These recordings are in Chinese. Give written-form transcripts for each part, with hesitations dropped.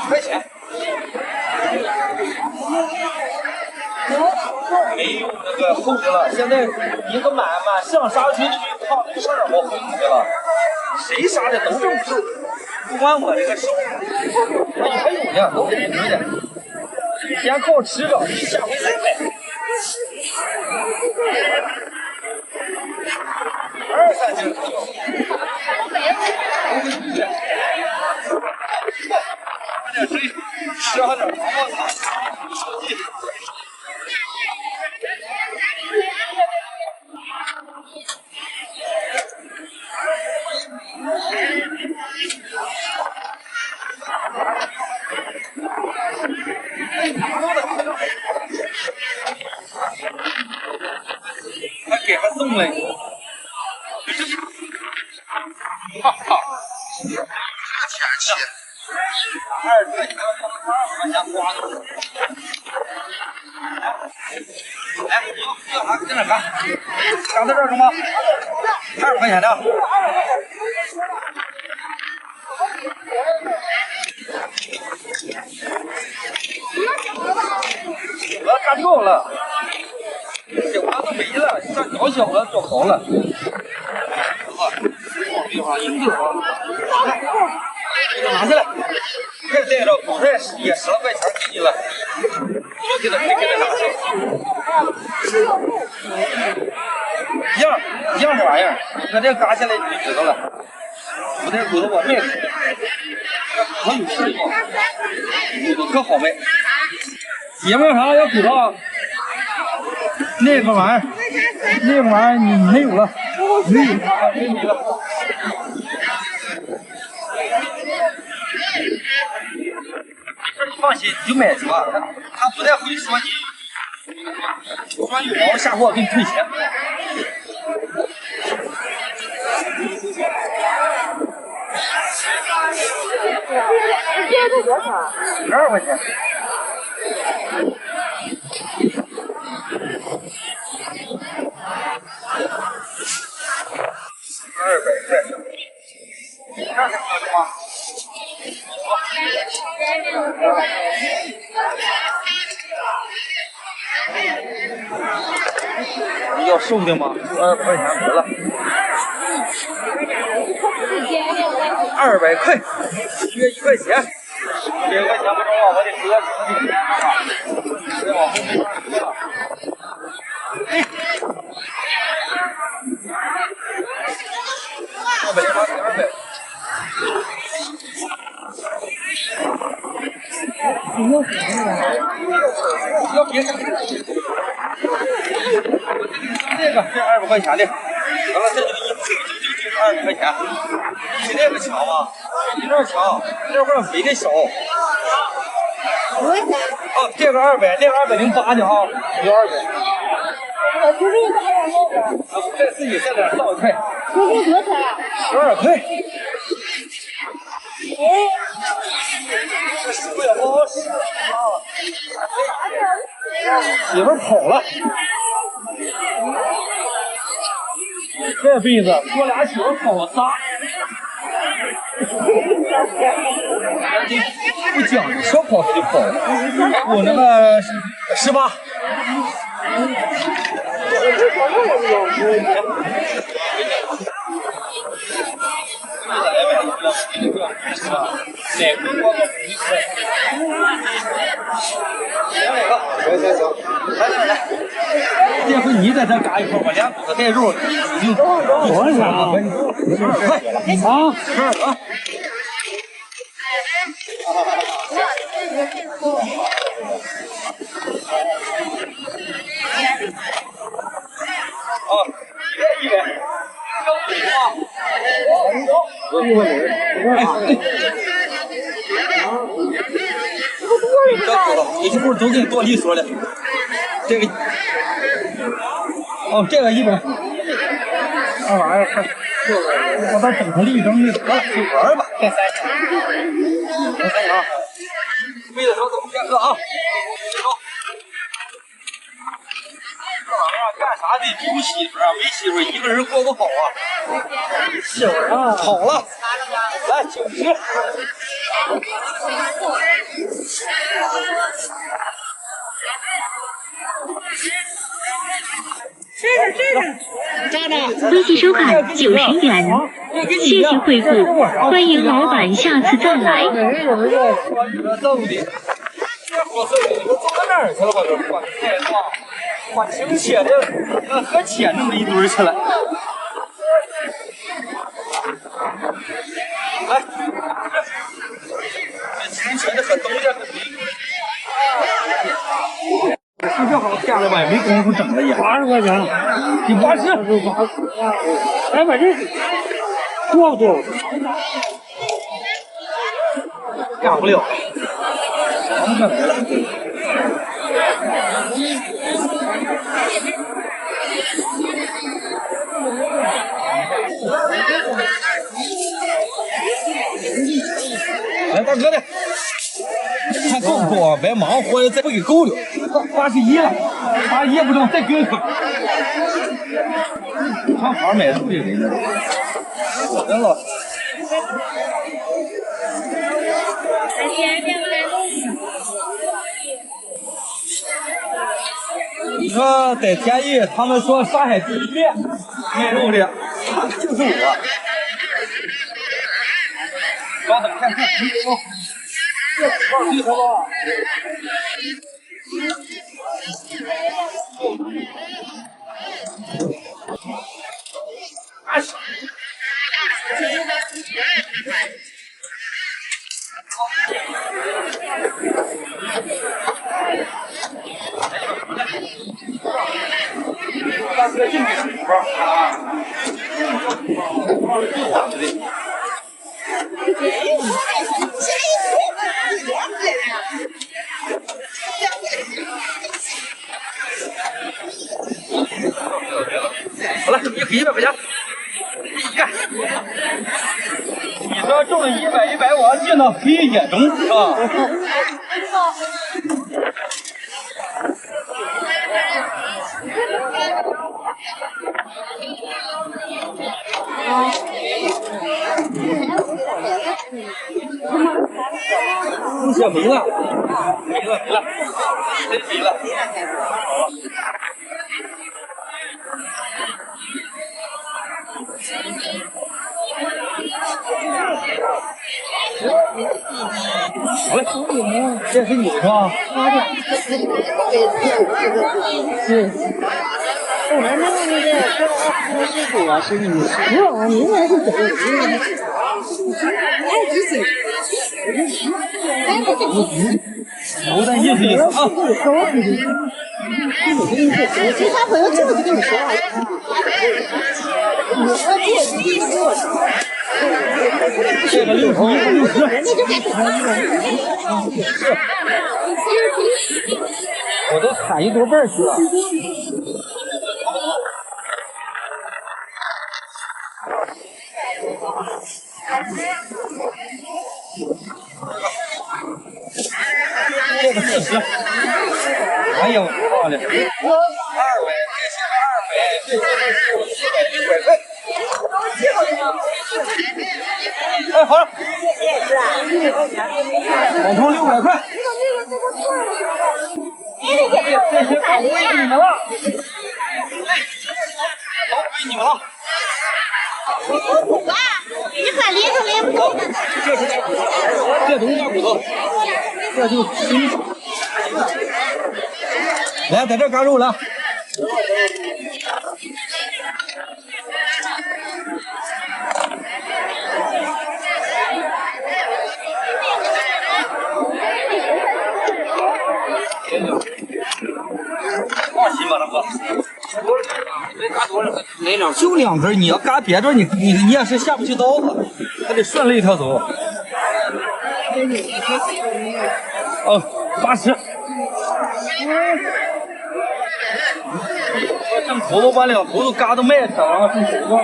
块钱。没有那个后的了，现在一个满上杀出去靠那个我回去了，谁杀的都正数，不管我这个手，我还有呢，都给你的，先靠吃着，下回再买。23斤左右。喝点水，吃上点黄瓜汤，手机。还给还送嘞，哈哈，这天气，2块钱刮的。哎，要啥在哪干？刚在这儿中吗？20块钱的。我干够了，这瓜都没了，上脚小了，做好了。地方银子啊，这个拿下来，这带着口袋也10来块钱给你了，就给他拿去。一样的玩意儿，搁这嘎下来你就知道了。不带骨头我卖的，这骨头有市吗？骨头可好卖。爷们啥要骨头？那个玩意儿你没有了，没了。你放心，你就买去吧，他不太会说你，说有毛下货给你退钱。这个多少？12块钱。200块。这才合适吗？你要瘦的吗？20块钱得了。200块，约1块钱。1块钱不中啊，我得搁几天了。再往后没法搁了。200。要别的。这个是20块钱的，完了这就20块钱，比那个强吗？比那强，这块肥的少。哦，这个200，那个208的哈，有200。我就是那个。再自己再点倒1块。这是多少？12块。这手也不好使，媳妇跑了。这辈子我俩媳妇跑了仨。不讲究，说跑他就跑了。我那个18。哪个光个行，来，这回你在这嘎一块，我连骨头带肉，你多少啊？12块啊，12啊。哦，100。你这不是都给你剁利索了？这个，哦，这个100。这玩意儿，我把整成绿灯的，得了，就玩吧，再3下。再3下啊！为了说怎么先喝啊？这玩意儿干啥得猪媳妇儿。没媳妇，一个人过不好啊。媳妇啊，好了，来90。微信收看90元，谢谢惠顾，欢迎老板下次再来。走的，走到哪儿去了？把青切的和切那么一堆去了。来，这青切的和东家这小好下来吧，也没工夫整了也。80块钱，你80，哎，把这多不多？干不了，成本了。来，大哥的，看够不够啊？别忙活的再不给够了，81了，81不中，再给个。上牌买的对人家，我的老。你说在天意，他们说上海第一面卖肉的，就是我。稍等看看，这个吧。大哥进去里边好了，一100块钱，你说中了100，我进到黑也中是吧？东西没了，真没了。好嘞，这是你的是吧？是。我们那个师傅啊，是你们师傅啊，明年是走，我的意思啊。其他朋友这么跟你说啊，这个60，人家就给我都喊一多半去了。这个40，哎呀，我操的，200，这些200，这100块。哎，好了，网充600块。这些都归你们了，都归你们了。你喊拎都拎不动。这东西大骨头，这就轻。来，在这嘎肉了。放心吧，大哥。就2根，你要嘎别着，你也是下不去刀子，还得顺着一条走。80。正头都把2头都嘎到麦上了，正头啊。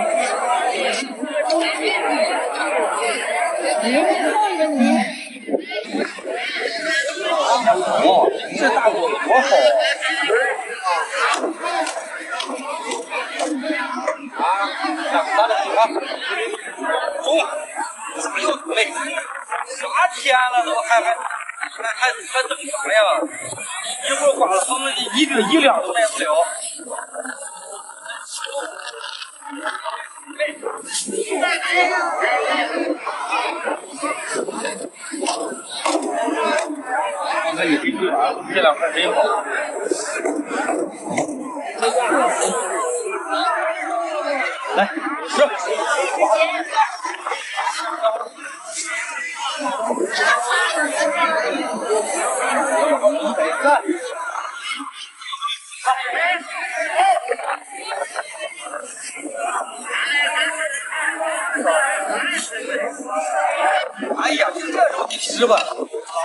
哇，这大锅子多好啊！中啊！啥又累？啥天了都还等啥呀？一会儿刮了风，一两都耐不了。看你这两块真好。来吃。哎呀，就这肉你吃吧，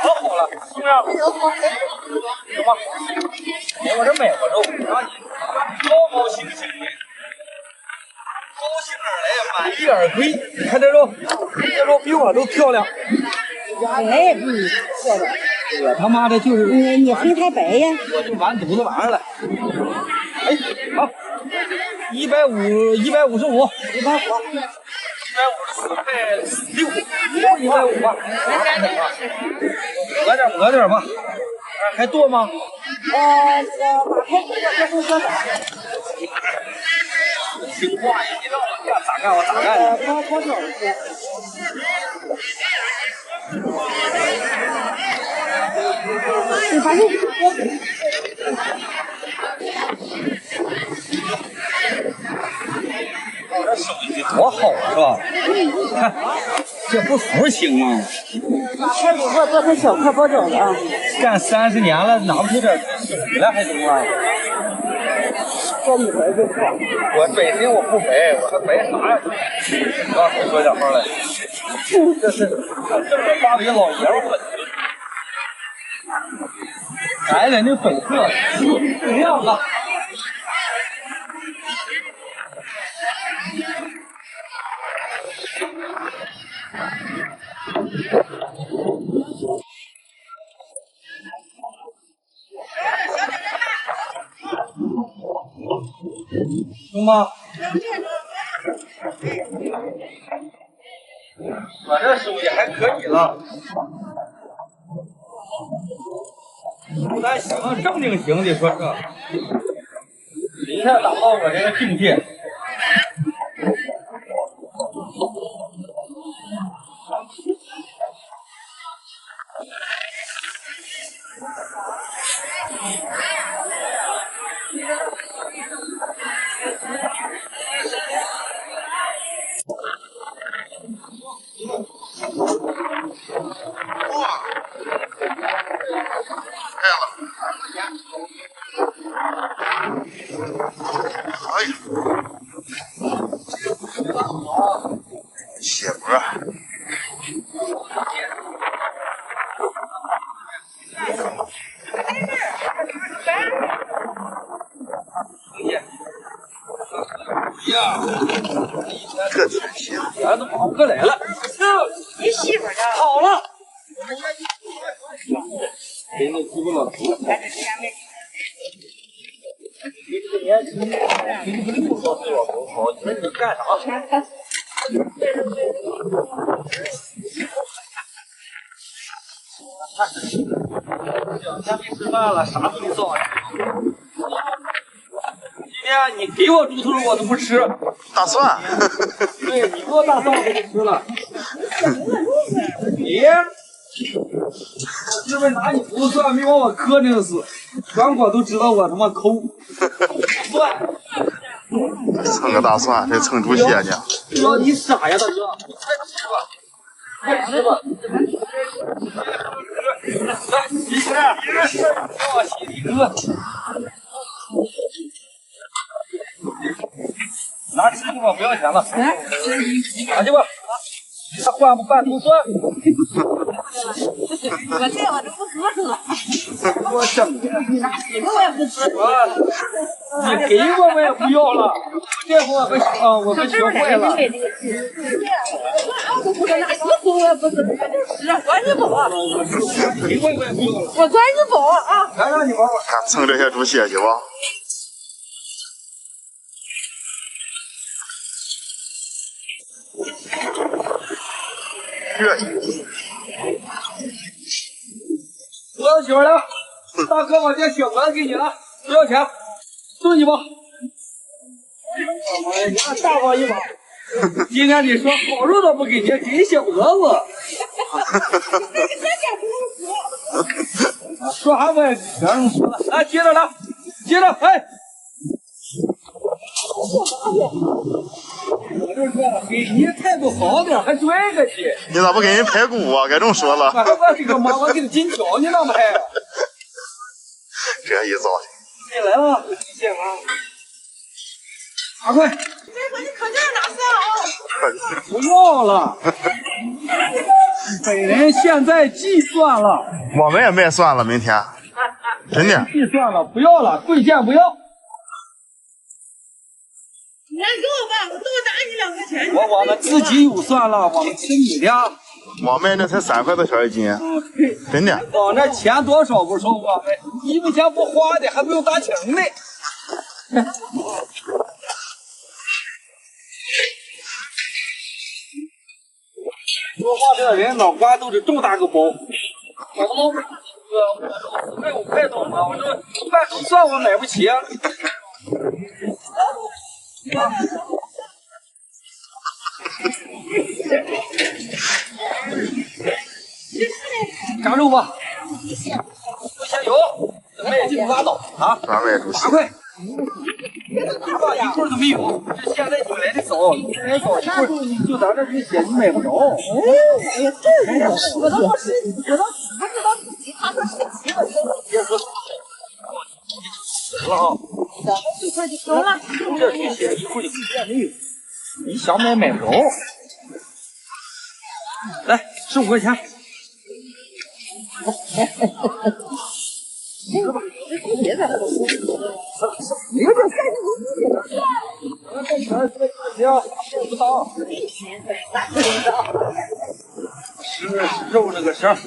老好了，是不是？行吧，我这买过肉，让你高高兴兴的，高兴而来，满意而归。你看这肉，这肉比我都漂亮。哎，漂亮。我他妈的就是你黑太白呀？我就完犊子玩意儿了。哎，好，155，154块6，150吧，讹点吧。还多吗？那个马开这是多少？听话呀，你让我干咋干我咋干。多少钱？你把这我这手艺多好是吧？看，这不服行吗？马开给我做成小块包饺子啊！干30年了，拿不出点手艺来还行啊？做米白就错。我本身我不白，我还白啥呀？刚才说点话来，这是正儿八经老爷们本事，男人的本色不一样了。行吗？我这手艺还可以了，不但行，正经行的说这，谁还达不到我这个境界？血膜。这天气，咱都跑不过来了。你媳妇呢？好了。给你租了。你这个年轻，你这个不说对我不好，你说你干啥？两天没吃饭了，啥都没造。今天你给我猪头肉我都不吃。大蒜。对，你给我大蒜我都不吃了。你，是不是拿你不蒜没往我磕碜死？全国都知道我他妈抠蒜。蹭个大蒜，这蹭猪血呢？哥，你傻呀，大哥！你快吃吧，快吃吧。来，你吃，让我洗你哥。拿吃去吧，不要钱了。拿去吧。他换不换都算。我这我都不合适。我整的。你拿几个我也不吃。你给我也不要了，这回我可学会了。我也不吃，管你饱啊！给我也不要了。我管你饱啊！来让你玩玩。看蹭这些猪血去吧。这我要媳妇了，大哥把这血管给你了，多少钱？送你吧。你看大方一把。今天你说好肉都不给你，给小鹅子。说啥我也别人说了，来接着来，接着哎。我就说了，给你态度好点，还拽个去。你咋不给人排骨啊？该这么说了。我这个妈，我给你金条，你那么还？这一造型。你来了，谢妈。8块。你可劲儿拿算啊！不要了。本人现在计算了。我们也卖蒜了，明天。真的。计算了，不要了，贵贱不要。你来给我吧，我多打你2块钱。我们自己有算了，我们吃你的。我卖那才3块多钱一斤，真的。往那钱多少不说，我们一分钱不花的，还不用打请呢。说话这个人脑瓜都是这么大个包，我5块多呢，我这半桶蒜我买不起。干肉吧，不嫌油，卖就拉倒啊。8块。一会儿都没有，这现在就来的早，来早一会儿就咱这这些你买不着。哎呀，这个我都不是，我都不知道自己，他说是几个人。别说了啊，一块就走了。这这些一会儿就没有，你想买买不着。来，15块钱。别再说。是肉那个事儿，70。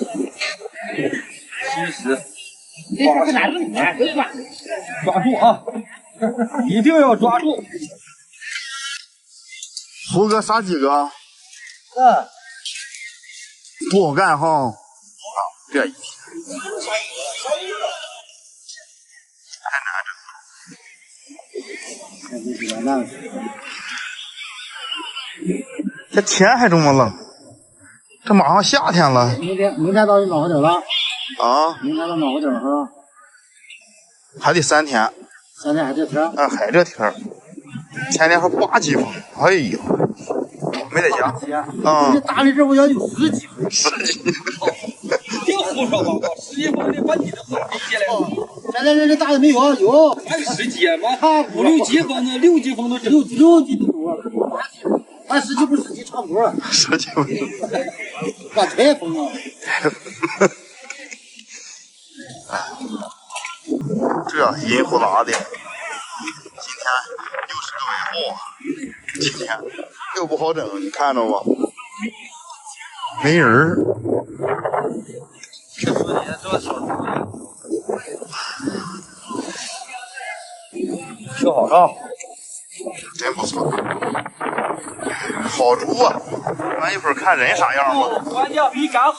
这是哪种呢？抓住啊！一定要抓住。胡哥杀几个？不好干哈。啊，这一天。太难了。这天还这么冷，这马上夏天了。明天到暖和点了。啊？明天到暖和点是吧？还得3天。3天还这天？啊，还这天。前天还8级风，哎呀，没在家。你打的这不要有10级风。10级。别胡说八道，10级风得把你的风给起来了。现在这大的没有，有。还有10级吗？5、6级风呢？6级风都6级都多了。按10级不10级差不多。10级不？刮台风啊！这阴乎拉的，今天又是个尾号，今天又不好整，你看着吧？没人儿。挺好上，真不错，好猪啊！咱一会儿看人啥样吧。关键比敢死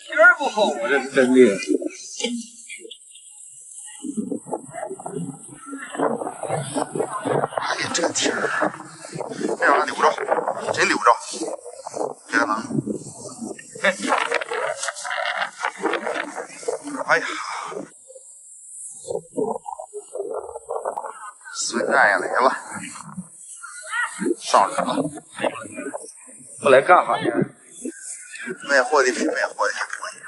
皮儿不好，我这是真的。哎呀，这天儿，别让它留着，真留着，别让它。哎呀，孙战也来了，上人了。我来干啥呢？卖货的比卖货的还多呢。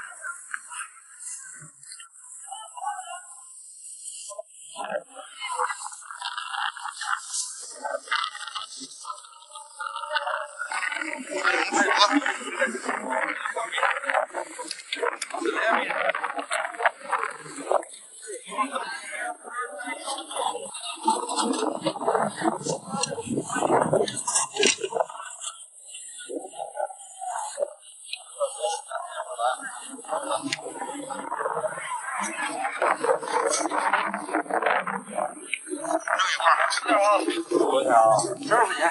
多少钱啊？12块钱。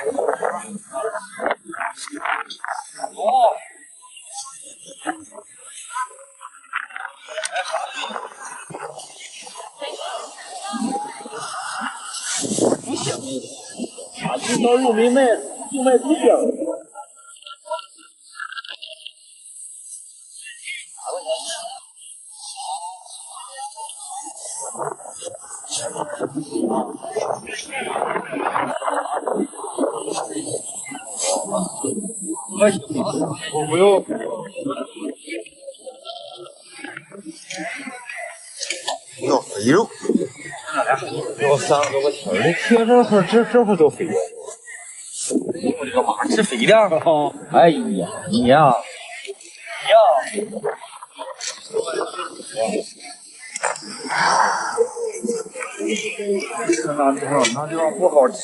到肉没卖，就卖猪脚。我不用。要肥肉。要3个我天，那铁上河这会都肥。我这个马吃肥的。哎呀，你呀，那地方不好吃，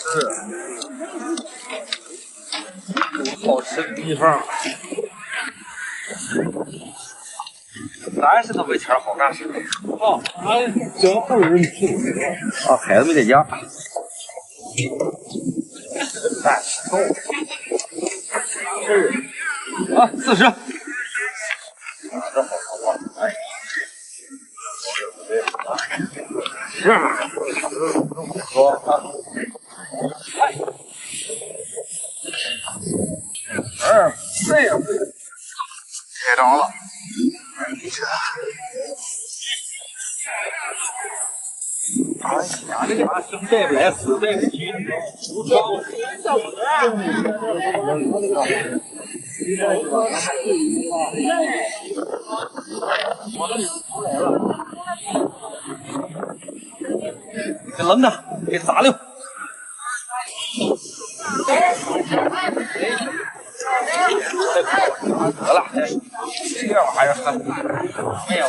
好吃的地方，咱是都没钱好干事。真好人吃。啊，孩子没在家。哎，啊，40。哎，是啊，说啊，这样开张了。哎呀，这家生带不来，死带不去。给扔的，给砸了。得了，这玩意儿很，哎呀，我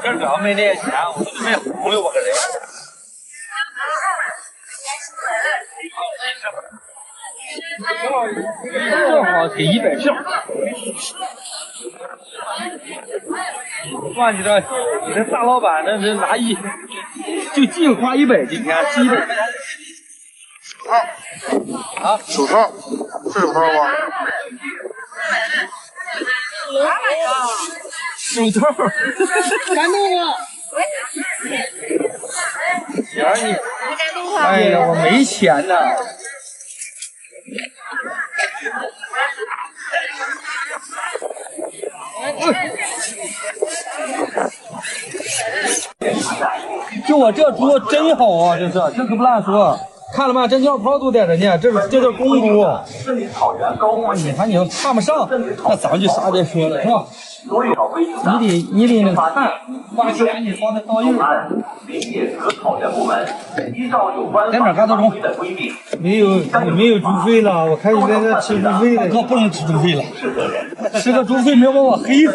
这要没那钱，我都没忽悠我个人。正好给100票。哇，你这大老板这拿就净花100，今天是100。啊，手套，是手套吗？手套，感动了。姐儿你，哎呀，我没钱呐。就我这猪真好啊，这可不乱说。看了吗？这尿泡都在这呢，这叫公猪。你看你看不上，那咱就啥别说了，是吧？你得那看，花钱你放在刀印上。在哪嘎达中？没有猪肺了，我看你在这吃猪肺了。哥不能吃猪肺了，吃个猪肺没有把我黑死。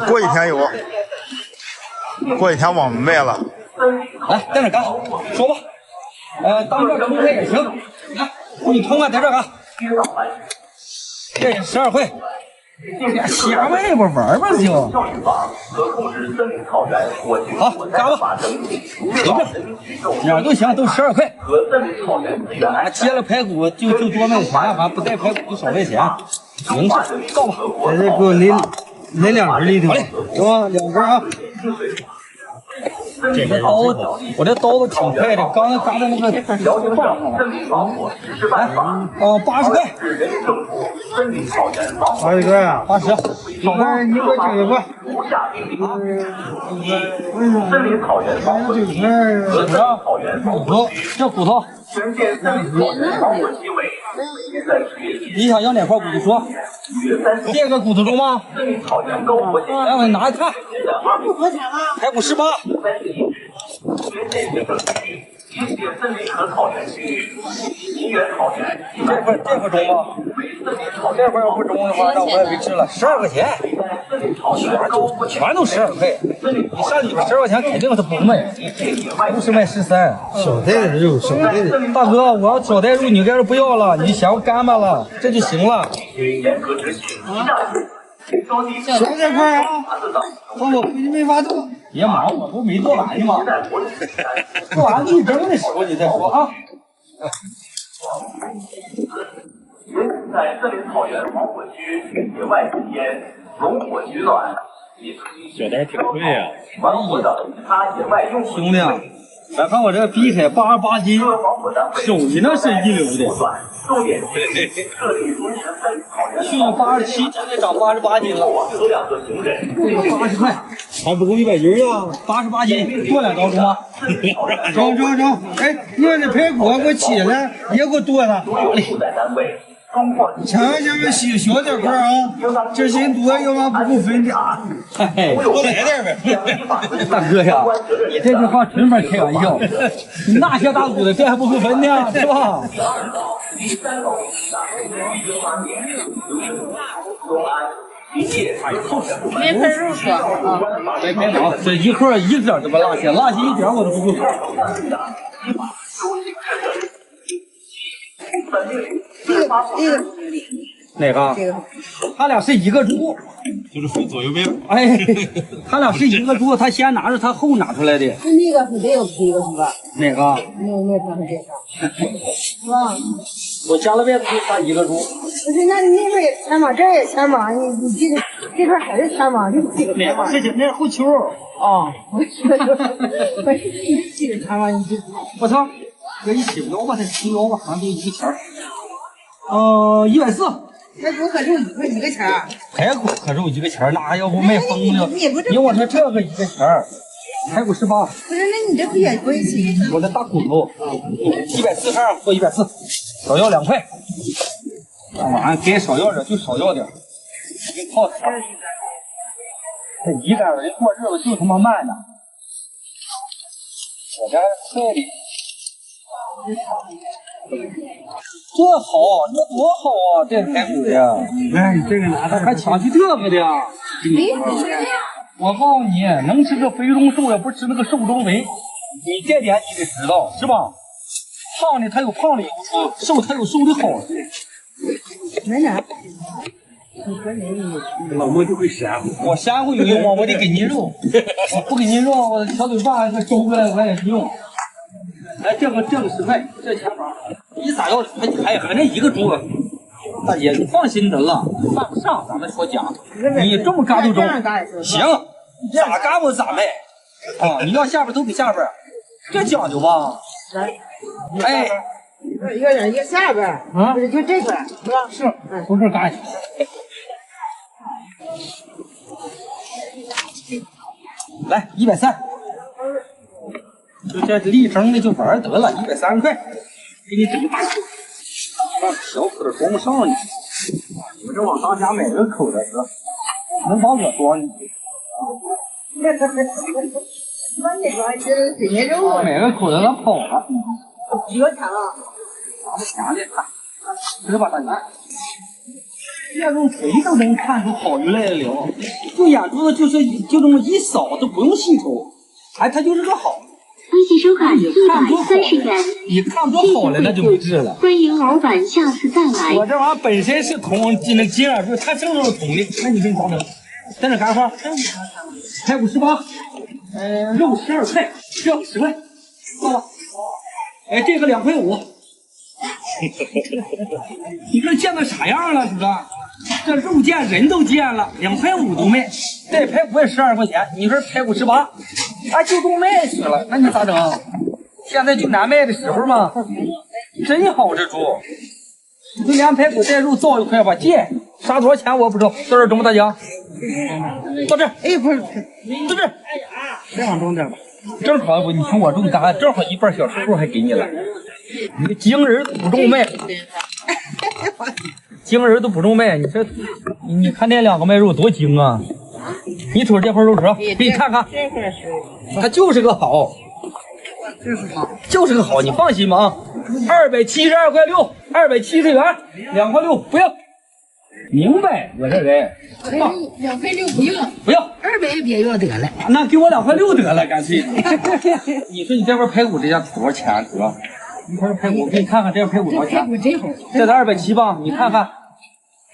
过几天有，过几天我们卖了。来，在哪干？说吧。当这猪肺也行。来，你通啊，在这干。这12块。瞎卖吧，玩吧就。好，干吧，随便，哪都行，都12块。接了排骨就多卖钱，反正不带排骨就少卖钱。行，造吧。在这给我拎2根里头，是吧？2根啊。这个刀，我这刀子挺快的，刚才嘎在那个放上了。来，80块。80块啊？80。好吧，你给我90块。这骨头。你想要哪块骨头说？这个骨头中吗？来，我拿一看。排骨18。这块中吗？这块要不中的话，那我也没吃了。12块钱，全都12块。你上里边12块钱肯定他不卖，不是卖13。少带点肉，少带点。大哥，我要少带肉，你该是不要了，你嫌我干巴了，这就行了。少点块啊！我回去没法做。别忙，我不没做完呢吗？做完一蒸的时候你再说啊。在森林草原黄火区野外期间，熔火取暖，小单挺贵呀。防火等其他野外用兄弟，咱看我这个避开88斤，手艺那是一流的。重点是设计出10分好人去年87斤的涨88斤了，有2个行人，这个80块，还不够100斤啊！88斤，剁2刀中吗？中！哎，你把这排骨给我切了，也给我剁了。负责单位。千万小点块啊！这人多要嘛不够分的。哎，多来点呗。大哥呀，你这句话纯没开玩笑。你那些大股的，这还不够分呢，是吧？没分肉说啊，没好，这一盒一点都不落下，落下一点我都不够。哪个？他俩是一个猪，就是分左右边。哎，他俩是一个猪，他先拿着，他后拿出来的。那个是这个，这个是吧？哪个？那他是这个，是吧？我加了外头就他一个猪。不是，那你那边也钱吗？这儿也钱吗？你这块还是钱吗？这个钱吗？那是后球啊！我说，这个钱吗？你这，我操，搁一起聊吧，这齐聊吧，好像就一个钱140。排骨和肉一个钱儿。排骨和肉一个钱儿，那要不卖疯了？你不这，你我说这个一个钱儿，排骨18。不是，那你这不也贵些？我这大骨头140块，做140，少要2块。这玩意儿该少要点就少要点，给泡茶。这一干人过日子就他妈慢呢，我这快的。这好，这多好啊！这排骨呀，哎，这个拿的还抢去这个的。我告诉你，能吃这肥中瘦，也不吃那个瘦中肥。你这点你得知道，是吧？胖的它有胖的有处，瘦它有瘦的好。没呢。老莫就会咸乎，我咸乎有用吗？我得给您肉，我不给您肉，我小嘴巴它收回来我也不用。哎，这个10块，这钱包，你咋要？还那一个猪？大姐，你放心得了，犯不上，咱们说讲，你这么干就中，行，咋干我咋卖啊！你要下边都给下边，这讲究吧？哎，一个人一个下边啊，不是就这块是吧？是，从这儿干去。来130。就这立正的就玩得了，130块，给你整个大口，让小口的装不上你。我这往当家买个口的是，能把我装你。那你说这是水面肉，买个口的他跑了，几个钱啊？拿不钱的，知道吧大娘？这肉谁都能看出好与赖了，就眼珠子就这么一扫，都不用细瞅，哎，它就是个好。微信收款130元，你看多好了，那就没治了。欢迎老板下次再来。我这玩意儿本身是铜，那金耳珠它正是铜的，那你给你咋整？在这干活？排骨18，肉12块，这10块，到了。哎，这个2块5。你这见到啥样了，是不是？这肉见人都见了，2块5都卖。这排骨也12块钱，你说排骨18，哎，就都卖去了，那你咋整？现在就难卖的时候嘛。真好这猪，就连排骨带肉造1块吧，借杀多少钱我不知道。到这儿中不大江？到这儿，哎，不是，到这儿，再往中点吧。正好不，你听我这么干，正好一半小时后还给你了。你这京人不中卖，京人都不中卖。你这，你看那2个卖肉多精啊！你瞅这块肉折，给你看看，这块是，它就是个好，就是个好，你放心吧啊！272块6，270元，2块6不要。明白，我这人。 2块6不用，不要200也别要得了。那给我2块6得了，干脆。你说你这边排骨这家多少钱哥？你看这排骨，我给你看看这排骨多少钱？排骨真好，这才270吧？你看看，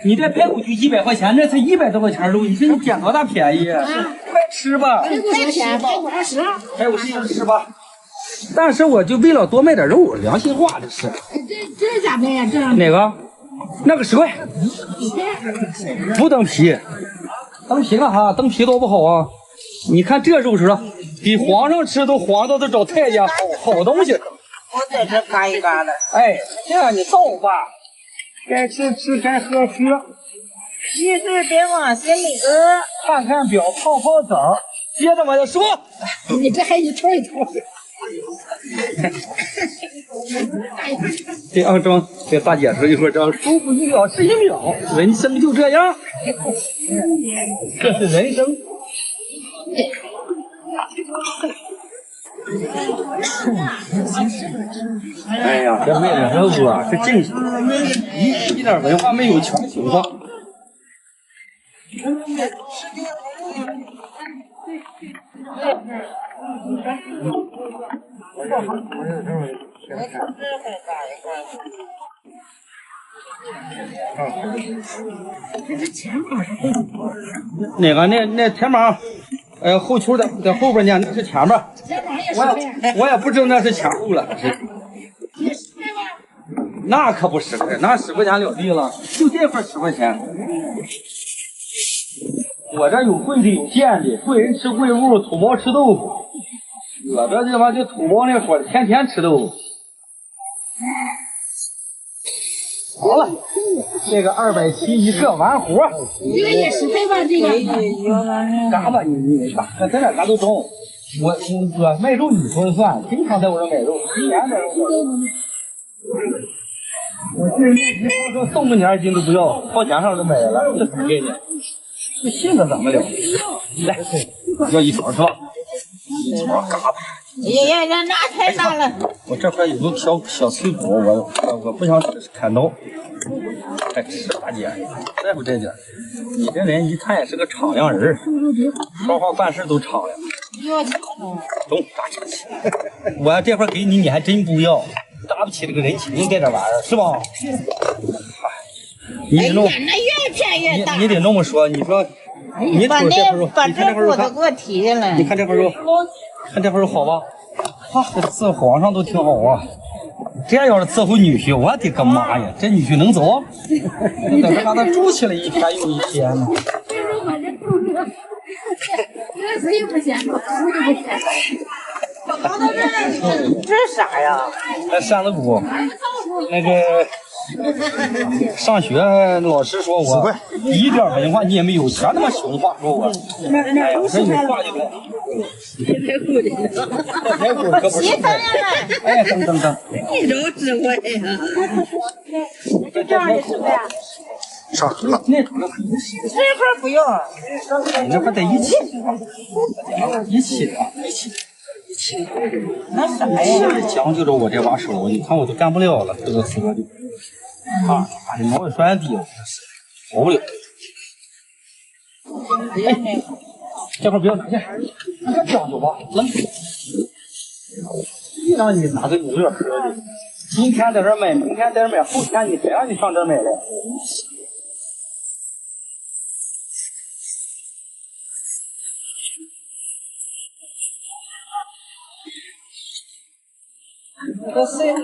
你这排骨就100块钱，那才100多块钱肉，你说你捡多大便宜？快吃吧。排骨多少钱？排骨20。排骨10吧。但是我就为了多卖点肉，良心话这是。这咋卖呀？这哪个？那个10块。不蹬皮，蹬皮干啥？蹬皮多不好啊！你看这肉质，比皇上吃都皇上都找太监好东西。我在这嘎一嘎的。哎，这样你造吧，该吃吃，该喝喝。遇事别往心里搁，看看表，泡泡澡，接着往下说。你这还一套一套。这肮脏，这大姐说一会儿这样舒服1秒是1秒，人生就这样，这是人生。哎呀，这妹子这我这净一点文化没有，全情话。哪个那前膀，后球在后边呢，那是前边。我也不知道那是前后了。那可不10块，那10块钱了地了，就这份10块钱。我这有贵的有贱的，贵人吃贵物，土包吃豆腐。我这地方就土包那伙天天吃豆腐。好了，这个270一个完活。这个也10块吧，这个。嘎吧你嘎，咱俩嘎都中。我卖肉你说了算，经常在我这买肉，1年买肉。我这面皮说送个你2斤都不要，掏钱上就买了，这什么概念？这信得怎么了？来，要1条是吧？1条嘎吧。呀，那太大了。我这块有个小脆骨，我不想砍刀。哎，是大姐，在乎这点。你这人一看也是个敞亮人，说话办事都敞亮。中，大车去。我要这块给你，你还真不要，搭不起这个人情在这玩意儿，是吧？你得弄，那越骗越大。你得那么说，你说，你瞅这块肉，把这骨头给我提下来。你看这块肉，看这块肉好吧？这伺候皇上都挺好啊。这要是伺候女婿，我的个妈呀，这女婿能走？你在这让他住起来1天又1天呢。这谁不嫌，我不嫌。这是啥呀？那扇子骨，那个上学老师说我一点文化你也没有，全他妈熊话说我。哎呀，我说有话就来。排骨可不是。哎，等。你都智慧呀！这排骨啊。上了。那块不用。那块得一起的。那啥呀？讲究着我这把手，你看我都干不了了，这个死的。把这毛也拴低了，活不了。哎，这块不要拿去，这讲究吧，扔。让你拿个永乐喝的，今天在这买，明天在这买，后天你谁让你上这买了？都碎了。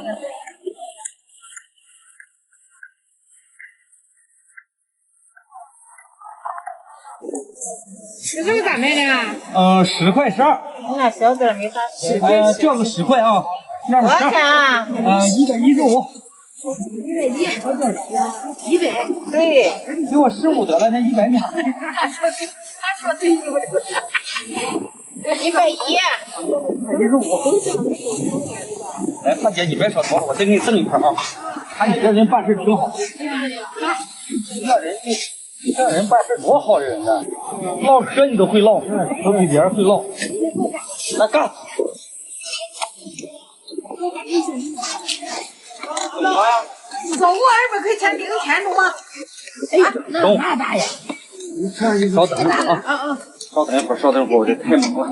这个咋卖的啊？10块12。那小点没啥吃。这个10块啊，那多少钱啊？115。100。对。给我15得了，那100秒。他说对110。来，大姐，你别说多了，我再给你赠一块啊。看你这人办事挺好。这人办事多好人呢，唠嗑你都会唠，都比别人会唠。来干！走过200块钱零钱中吗？哎呀，那大呀！稍等一会儿啊，稍等一会儿，我这太忙了。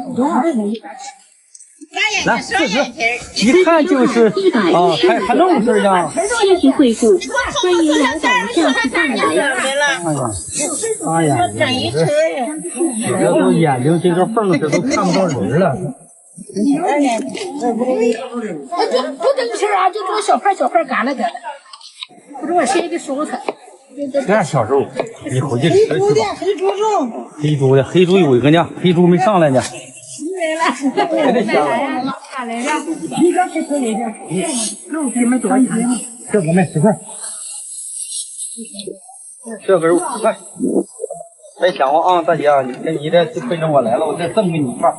来，40，一看就是啊，还弄事呢。谢谢惠顾，欢迎老板下次再来。哎呀，整一车呀！这都眼睛这个缝子都看不到人了。不整事啊，就这小块干了，不知道谁的手才。这小肉，你回去吃去吧。黑猪肉。黑猪有一个呢，黑猪没上来呢。来了，下来了，你刚才可以的，肉给们多少钱？这个卖10块，这根5块。别想我啊，大姐啊，你这陪着我来了，我再赠给你一块。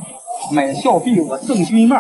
买孝币我赠军帽。